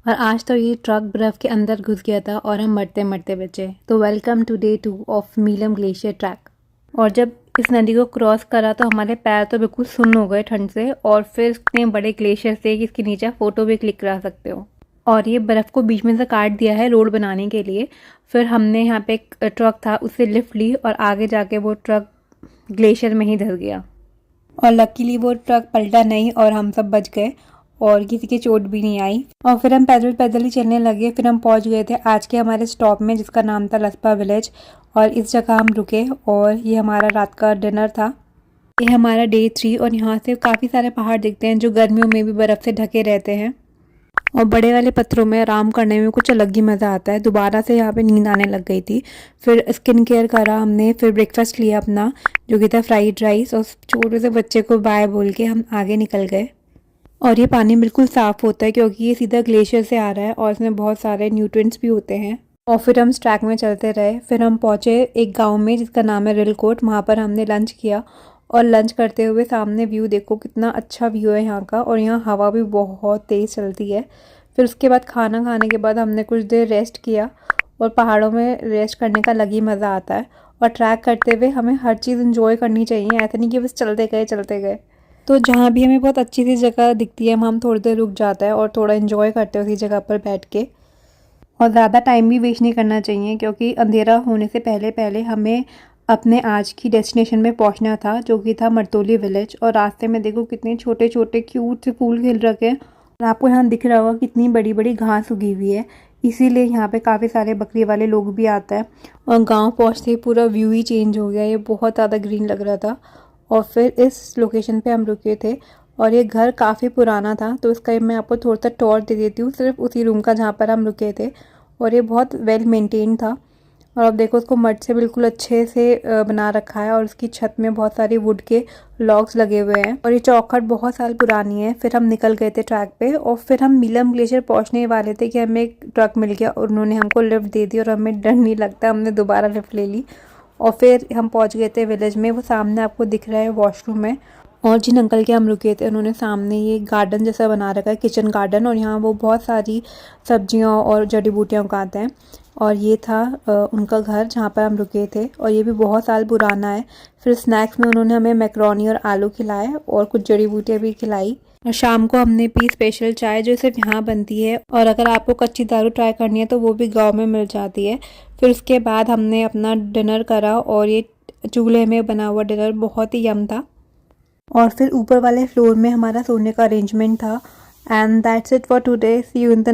और आज तो ये ट्रक बर्फ़ के अंदर घुस गया था और हम मरते मरते बचे। तो welcome to day 2 of Milam glacier trek. और जब इस नदी को क्रॉस करा तो हमारे पैर तो बिल्कुल सुन्न हो गए ठंड से, और फिर इतने बड़े ग्लेशियर थे कि इसके नीचे फ़ोटो भी क्लिक करा सकते हो। और ये बर्फ़ को बीच में से काट दिया है रोड बनाने के लिए। फिर हमने यहाँ पे एक ट्रक था, उससे लिफ्ट ली और आगे जाके वो ट्रक ग्लेशियर में ही धंस गया। और लकीली वो ट्रक पलटा नहीं और हम सब बच गए और किसी की चोट भी नहीं आई। और फिर हम पैदल पैदल ही चलने लगे। फिर हम पहुंच गए थे आज के हमारे स्टॉप में, जिसका नाम था लस्पा विलेज। और इस जगह हम रुके और ये हमारा रात का डिनर था। ये हमारा डे 3 और यहाँ से काफ़ी सारे पहाड़ दिखते हैं जो गर्मियों में भी बर्फ़ से ढके रहते हैं। और बड़े वाले पत्थरों में आराम करने में कुछ अलग ही मज़ा आता है। दोबारा से यहाँ पे नींद आने लग गई थी। फिर स्किन केयर करा हमने, फिर ब्रेकफास्ट लिया अपना, जो कि था फ्राइड राइस। और छोटे से बच्चे को बाय बोल के हम आगे निकल गए। और ये पानी बिल्कुल साफ़ होता है क्योंकि ये सीधा ग्लेशियर से आ रहा है और इसमें बहुत सारे न्यूट्रिएंट्स भी होते हैं। और फिर हम इस ट्रैक में चलते रहे। फिर हम पहुँचे एक गांव में जिसका नाम है रिलकोट। वहाँ पर हमने लंच किया। और लंच करते हुए सामने व्यू देखो, कितना अच्छा व्यू है यहाँ का। और यहाँ हवा भी बहुत तेज़ चलती है। फिर उसके बाद खाना खाने के बाद हमने कुछ देर रेस्ट किया। और पहाड़ों में रेस्ट करने का अलग ही मज़ा आता है। और ट्रैक करते हुए हमें हर चीज़ इंजॉय करनी चाहिए, ऐसा नहीं कि बस चलते गए चलते गए। तो जहाँ भी हमें बहुत अच्छी सी जगह दिखती है हम थोड़ी देर रुक जाते हैं और थोड़ा इन्जॉय करते हैं उसी जगह पर बैठ के। और ज़्यादा टाइम भी वेस्ट नहीं करना चाहिए क्योंकि अंधेरा होने से पहले पहले हमें अपने आज की डेस्टिनेशन में पहुंचना था, जो कि था मरतोली विलेज। और रास्ते में देखो कितने छोटे छोटे क्यूट से फूल खिल रखे हैं। और आपको यहाँ दिख रहा होगा कितनी बड़ी बड़ी घास उगी हुई है, इसीलिए यहाँ पे काफ़ी सारे बकरी वाले लोग भी आते हैं। और गांव पहुँचते ही पूरा व्यू ही चेंज हो गया, ये बहुत ज़्यादा ग्रीन लग रहा था। और फिर इस लोकेशन पे हम रुके थे। और ये घर काफ़ी पुराना था, तो इसका मैं आपको थोड़ा सा टूर दे देती हूँ सिर्फ उसी रूम का जहाँ पर हम रुके थे। और ये बहुत वेल मेंटेन था। और अब देखो उसको मड से बिल्कुल अच्छे से बना रखा है। और उसकी छत में बहुत सारे वुड के लॉग्स लगे हुए हैं। और ये चौखट बहुत साल पुरानी है। फिर हम निकल गए थे ट्रैक पे और फिर हम मीलम ग्लेशियर पहुंचने वाले थे कि हमें एक ट्रक मिल गया और उन्होंने हमको लिफ्ट दे दी। और हमें डर नहीं लगता, हमने दोबारा लिफ्ट ले ली। और फिर हम पहुंच गए थे विलेज में। वो सामने आपको दिख रहा है वॉशरूम है। और जिन अंकल के हम रुके थे उन्होंने सामने ये गार्डन जैसा बना रखा है, किचन गार्डन। और यहाँ वो बहुत सारी सब्जियाँ और जड़ी बूटियाँ उगाते हैं। और ये था उनका घर जहाँ पर हम रुके थे। और ये भी बहुत साल पुराना है। फिर स्नैक्स में उन्होंने हमें मैक्रोनी और आलू खिलाए और कुछ जड़ी बूटियाँ भी खिलाई। और शाम को हमने पी स्पेशल चाय, जो सिर्फ यहाँ बनती है। और अगर आपको कच्ची दारू ट्राई करनी है तो वो भी गांव में मिल जाती है। फिर उसके बाद हमने अपना डिनर करा और ये चूल्हे में बना हुआ डिनर बहुत ही यम था। और फिर ऊपर वाले फ्लोर में हमारा सोने का अरेंजमेंट था। And that's it for today, see you in the